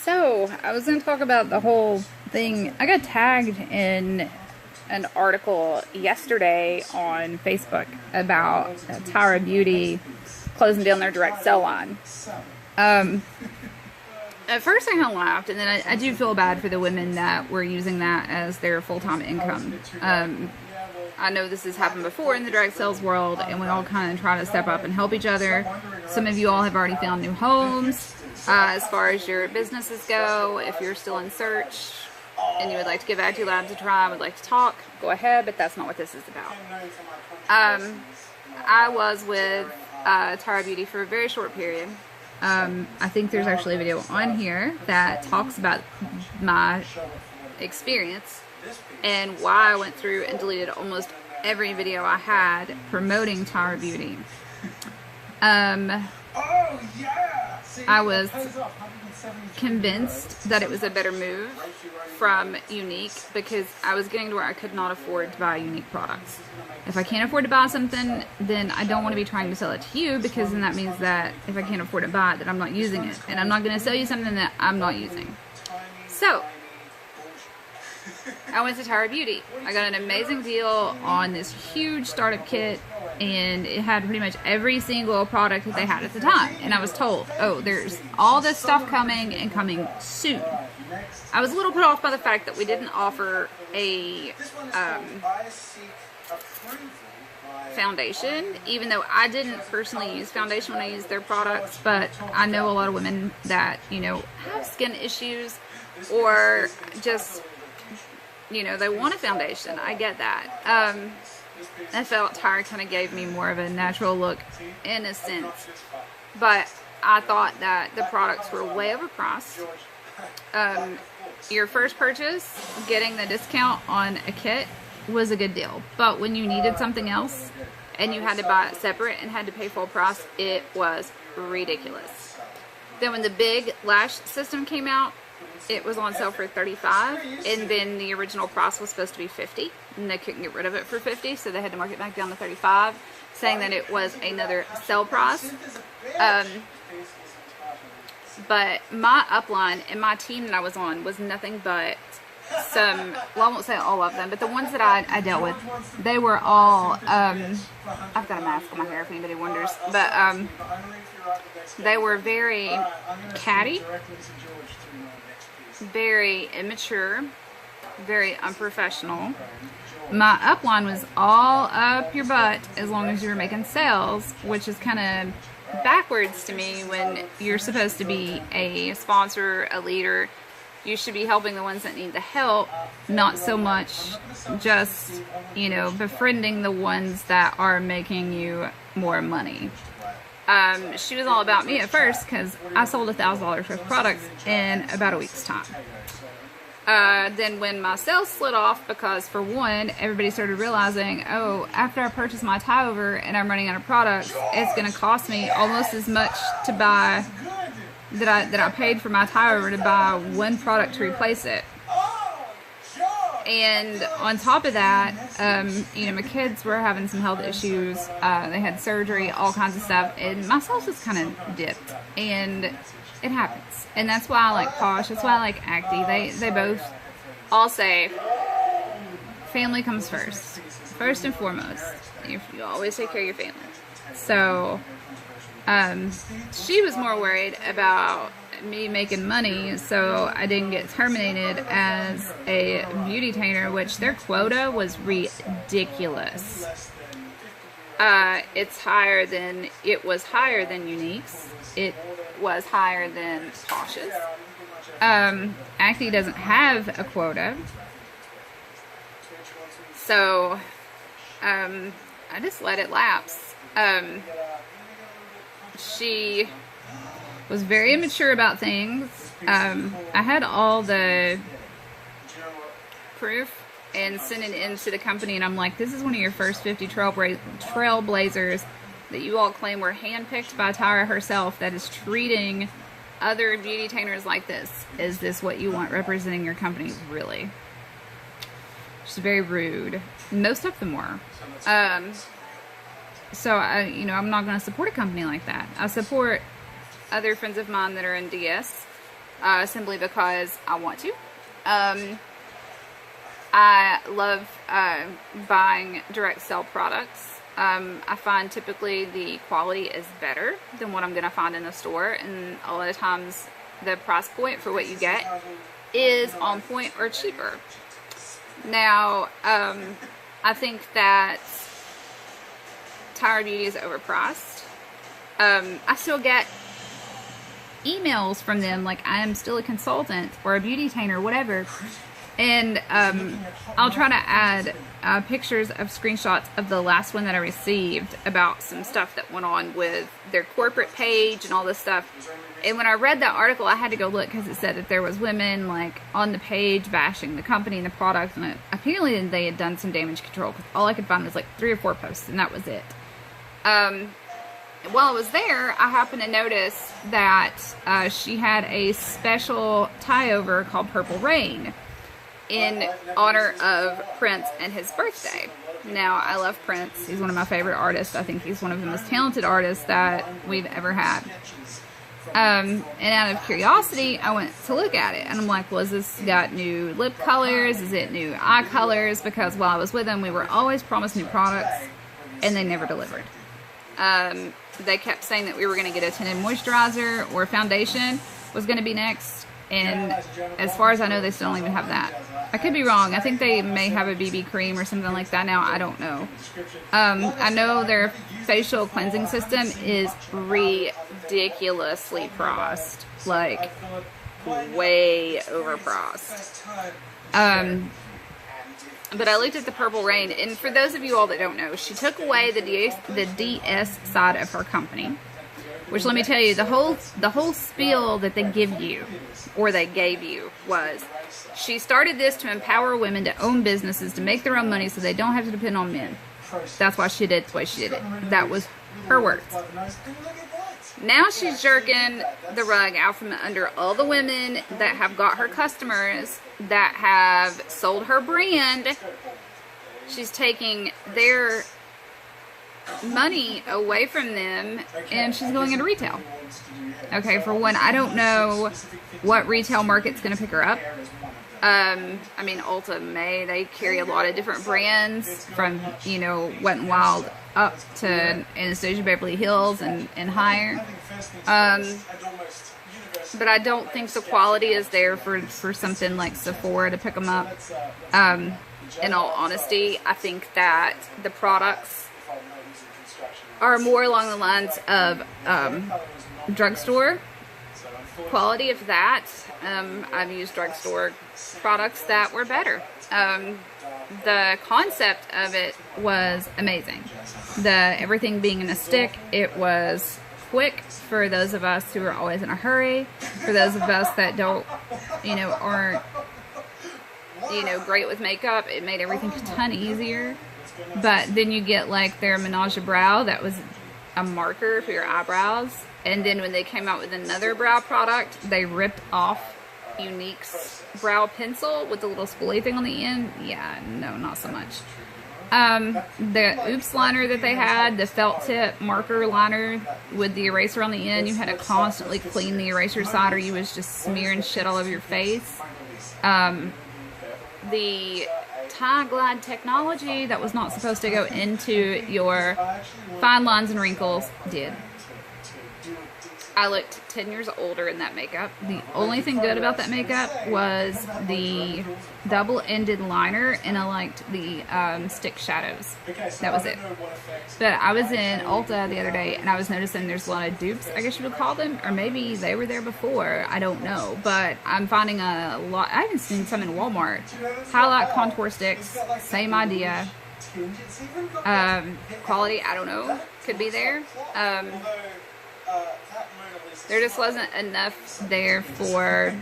So, I was going to talk about the whole thing. I got tagged in an article yesterday on Facebook about Tyra Beauty closing down their direct sell line. At first I kind of laughed, and then I do feel bad for the women that were using that as their full-time income. I know this has happened before in the direct sales world, and we all kind of try to step up and help each other. Some of you all have already found new homes. As far as your businesses go, if you're still in search and you would like to give Ag2 Labs a try, would like to talk, go ahead, but that's not what this is about. I was with Tyra Beauty for a very short period. I think there's actually a video on here that talks about my experience and why I went through and deleted almost every video I had promoting Tyra Beauty. I was convinced that it was a better move from Unique because I was getting to where I could not afford to buy Unique products. If I can't afford to buy something, then I don't want to be trying to sell it to you, because then that means that if I can't afford to buy it, that I'm not using it. And I'm not going to sell you something that I'm not using. So, I went to Tyra Beauty. I got an amazing deal on this huge startup kit, and it had pretty much every single product that they had at the time. And I was told, oh, there's all this stuff coming and coming soon. I was a little put off by the fact that we didn't offer a foundation, even though I didn't personally use foundation when I used their products, but I know a lot of women that, you know, have skin issues or just, you know, they want a foundation. I get that. I felt Tyra kind of gave me more of a natural look in a sense, but I thought that the products were way overpriced. Your first purchase, getting the discount on a kit was a good deal, but when you needed something else and you had to buy it separate and had to pay full price, it was ridiculous. Then when the big lash system came out, it was on sale for $35, and then the original price was supposed to be $50, and they couldn't get rid of it for $50, so they had to mark it back down to $35, saying that it was another sale price. But my upline and my team that I was on was nothing but some, well, I won't say all of them, but the ones that I dealt with, they were all, I've got a mask on my hair if anybody wonders, but they were very catty, very immature, very unprofessional. My upline was all up your butt as long as you were making sales, which is kind of backwards to me when you're supposed to be a sponsor, a leader. You should be helping the ones that need the help, not so much just, you know, befriending the ones that are making you more money. She was all about me at first because I sold $1,000 worth of products in about a week's time. Then when my sales slid off, because for one, everybody started realizing, oh, after I purchase my tie over and I'm running out of products, it's going to cost me almost as much to buy that I paid for my tie over to buy one product to replace it. And on top of that, you know, my kids were having some health issues. They had surgery, all kinds of stuff, and my sales just kind of dipped. And it happens. And that's why I like Posh. That's why I like Acti. They both all say family comes first. First and foremost. You always take care of your family. So, she was more worried about me making money so I didn't get terminated as a beauty tainer, which their quota was ridiculous. It was higher than Unique's. It was higher than Posh's. Acti doesn't have a quota. So, I just let it lapse. She was very immature about things. I had all the proof and sent it into the company, and I'm like, this is one of your first 50 trailblazers that you all claim were handpicked by Tyra herself that is treating other beauty tainers like this. Is this what you want representing your company? Really? She's very rude. Most of them were. So I'm not going to support a company like that. I support other friends of mine that are in DS, simply because I want to. I love buying direct sell products. I find typically the quality is better than what I'm going to find in the store, and a lot of times the price point for what you get is on point or cheaper. Now, I think that Tyra Beauty is overpriced. I still get emails from them like I am still a consultant or a beauty tainer, whatever. And I'll try to add pictures of screenshots of the last one that I received about some stuff that went on with their corporate page and all this stuff. And when I read that article, I had to go look because it said that there was women like on the page bashing the company and the product, and apparently they had done some damage control, because all I could find was like 3 or 4 posts, and that was it. While I was there, I happened to notice that she had a special tie-over called Purple Rain in honor of Prince and his birthday. Now, I love Prince. He's one of my favorite artists. I think he's one of the most talented artists that we've ever had. And out of curiosity, I went to look at it, and I'm like, well, has this got new lip colors? Is it new eye colors? Because while I was with them, we were always promised new products, and they never delivered. They kept saying that we were going to get a tinted moisturizer or foundation was going to be next, and as far as I know, they still don't even have that. I could be wrong. I think they may have a BB cream or something like that now. I don't know. I know their facial cleansing system is ridiculously priced. Like, way overpriced. But I looked at the Purple Rain, and for those of you all that don't know, she took away the DS side of her company. Which, let me tell you, the whole spiel that they give you, or they gave you, was she started this to empower women to own businesses, to make their own money so they don't have to depend on men. That's why she did it the way she did it. That was her words. Now she's jerking the rug out from under all the women that have got her customers, that have sold her brand. She's taking their money away from them, and she's going into retail. Okay, for one, I don't know what retail market's going to pick her up. I mean, Ulta may. They carry a lot of different brands, from, you know, Wet n Wild up to Anastasia Beverly Hills and higher. But I don't think the quality is there for something like Sephora to pick them up. In all honesty, I think that the products are more along the lines of drugstore quality, if that. I've used drugstore products that were better. The concept of it was amazing. Everything being in a stick, it was quick for those of us who are always in a hurry, for those of us that don't, you know, aren't, you know, great with makeup. It made everything a ton easier. But then you get like their Menage a Brow, that was a marker for your eyebrows. And then when they came out with another brow product, they ripped off Unique's brow pencil with the little spoolie thing on the end. Yeah, no, not so much. The Oops liner that they had, the felt tip marker liner with the eraser on the end, you had to constantly clean the eraser side or you was just smearing shit all over your face. The Tie Glide technology that was not supposed to go into your fine lines and wrinkles did. I looked 10 years older in that makeup. The only thing good about that makeup was the double-ended liner, and I liked the stick shadows. That was it. But I was in Ulta the other day, and I was noticing there's a lot of dupes, I guess you would call them, or maybe they were there before. I don't know. But I'm finding a lot. I haven't seen some in Walmart. Highlight contour sticks, same idea. Quality, I don't know. Could be there. There just wasn't enough there for,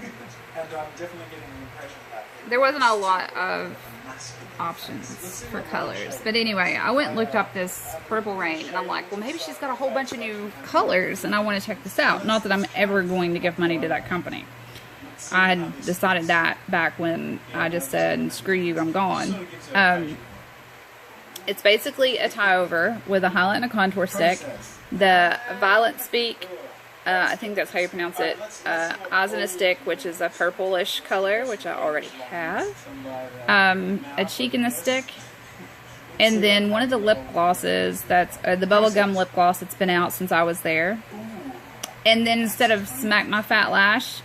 there wasn't a lot of options for colors. But anyway, I went and looked up this Purple Rain, and I'm like, well, maybe she's got a whole bunch of new colors, and I want to check this out. Not that I'm ever going to give money to that company. I had decided that back when I just said, screw you, I'm gone. It's basically a tie over with a highlight and a contour stick. The Violet Speak I think that's how you pronounce it. Eyes in a Stick, which is a purplish color, which I already have. A Cheek in the Stick. And then one of the lip glosses, that's the bubblegum lip gloss that's been out since I was there. And then instead of Smack My Fat Lash,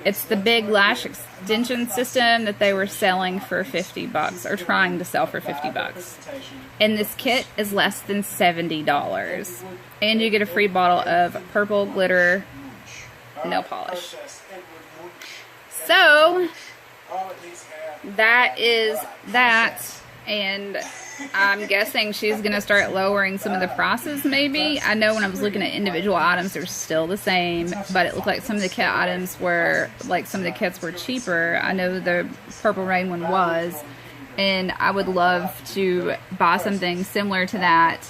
it's the big lash extension system that they were selling for $50, or trying to sell for $50. And this kit is less than $70. And you get a free bottle of purple glitter nail polish. So, that is that. And I'm guessing she's going to start lowering some of the prices, maybe. I know when I was looking at individual items, they're still the same, but it looked like some of the kit items were, like some of the kits were cheaper. I know the Purple Rain one was, and I would love to buy something similar to that,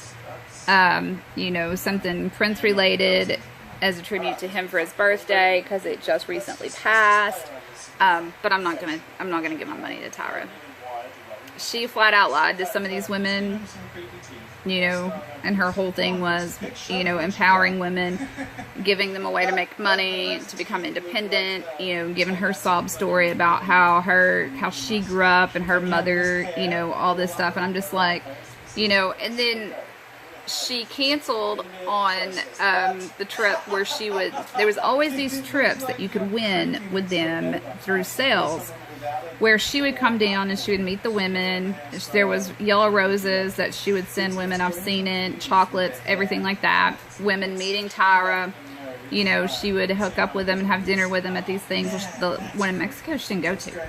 you know, something Prince related as a tribute to him for his birthday, because it just recently passed. But I'm not gonna give my money to Tyra. She flat out lied to some of these women, you know, and her whole thing was, you know, empowering women, giving them a way to make money, to become independent, you know, giving her sob story about how she grew up and her mother, you know, all this stuff. And I'm just like, you know, and then she canceled on the trip where there was always these trips that you could win with them through sales, where she would come down and she would meet the women. There was yellow roses that she would send women. I've seen it. Chocolates, everything like that. Women meeting Tyra. You know, she would hook up with them and have dinner with them at these things. Which the one in Mexico she didn't go to.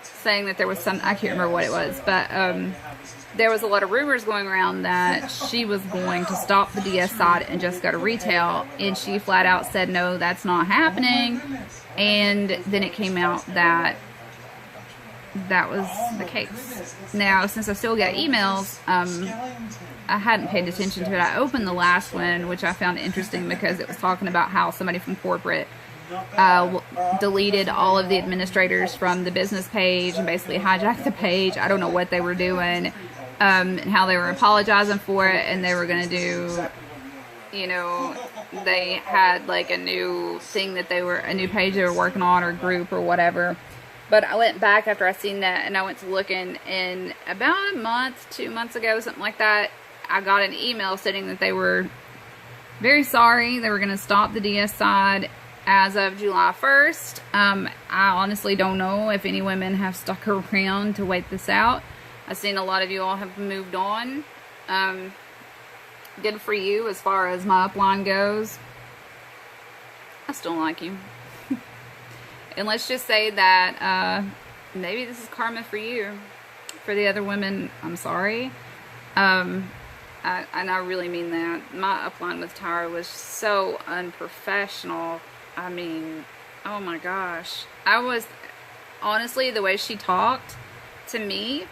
Saying that there was some, I can't remember what it was. But there was a lot of rumors going around that she was going to stop the DS side and just go to retail. And she flat out said, no, that's not happening. And then it came out that that was the case. Now, since I still get emails, I hadn't paid attention to it. I opened the last one, which I found interesting because it was talking about how somebody from corporate deleted all of the administrators from the business page and basically hijacked the page. I don't know what they were doing, and how they were apologizing for it, and they were going to do, you know, they had like a new thing that a new page they were working on, or group or whatever. But I went back after I seen that, and I went to looking, and about a month, 2 months ago, something like that, I got an email stating that they were very sorry. They were going to stop the DS side as of July 1st. I honestly don't know if any women have stuck around to wait this out. I've seen a lot of you all have moved on. Good for you as far as my upline goes. I still like you. And let's just say that maybe this is karma for you. For the other women, I'm sorry. And I really mean that. My upline with Tyra was so unprofessional. I mean, oh my gosh. Honestly, the way she talked to me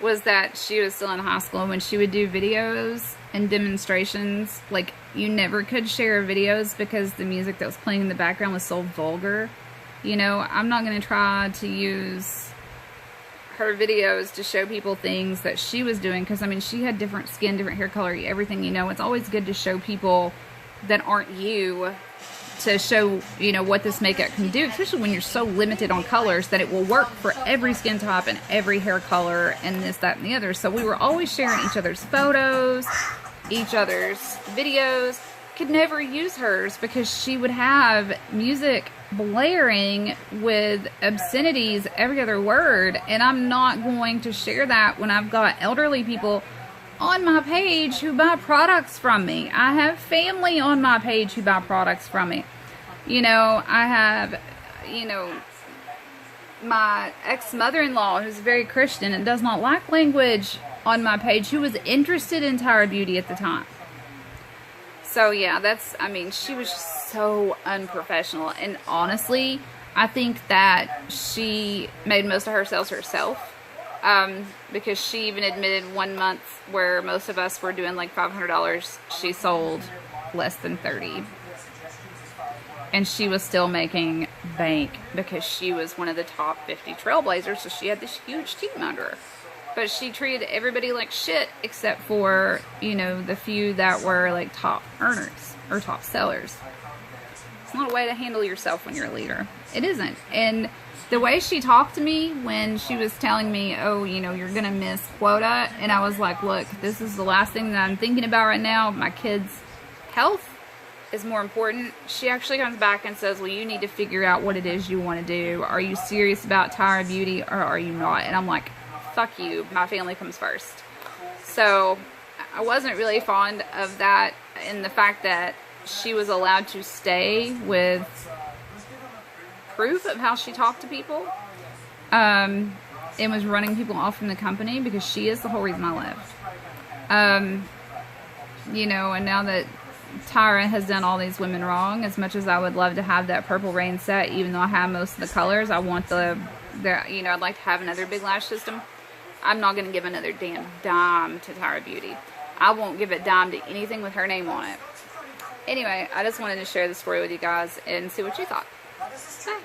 was that she was still in high school. When she would do videos and demonstrations, like, you never could share videos because the music that was playing in the background was so vulgar. You know, I'm not going to try to use her videos to show people things that she was doing, because, I mean, she had different skin, different hair color, everything, you know. It's always good to show people that aren't you, to show, you know, what this makeup can do, especially when you're so limited on colors, that it will work for every skin type and every hair color and this, that, and the other. So we were always sharing each other's photos, each other's videos. Could never use hers because she would have music blaring with obscenities every other word, and I'm not going to share that when I've got elderly people on my page who buy products from me. I have family on my page who buy products from me. You know, I have, you know, my ex-mother-in-law who's very Christian and does not like language on my page, who was interested in Tyra Beauty at the time. So yeah, I mean, she was just so unprofessional. And honestly, I think that she made most of her sales herself. Because she even admitted 1 month where most of us were doing like $500, she sold less than $30. And she was still making bank because she was one of the top 50 trailblazers, so she had this huge team under her. But she treated everybody like shit except for, you know, the few that were like top earners or top sellers. It's not a way to handle yourself when you're a leader. It isn't. And the way she talked to me when she was telling me, oh, you know, you're going to miss quota. And I was like, look, this is the last thing that I'm thinking about right now. My kids' health is more important. She actually comes back and says, well, you need to figure out what it is you want to do. Are you serious about Tyra Beauty or are you not? And I'm like, fuck you. My family comes first. So I wasn't really fond of that, and the fact that she was allowed to stay with proof of how she talked to people, and was running people off from the company, because she is the whole reason I left. You know, and now that Tyra has done all these women wrong, as much as I would love to have that Purple Rain set, even though I have most of the colors, I want the you know, I'd like to have another big lash system. I'm not going to give another damn dime to Tyra Beauty. I won't give a dime to anything with her name on it. Anyway, I just wanted to share the story with you guys and see what you thought. Bye.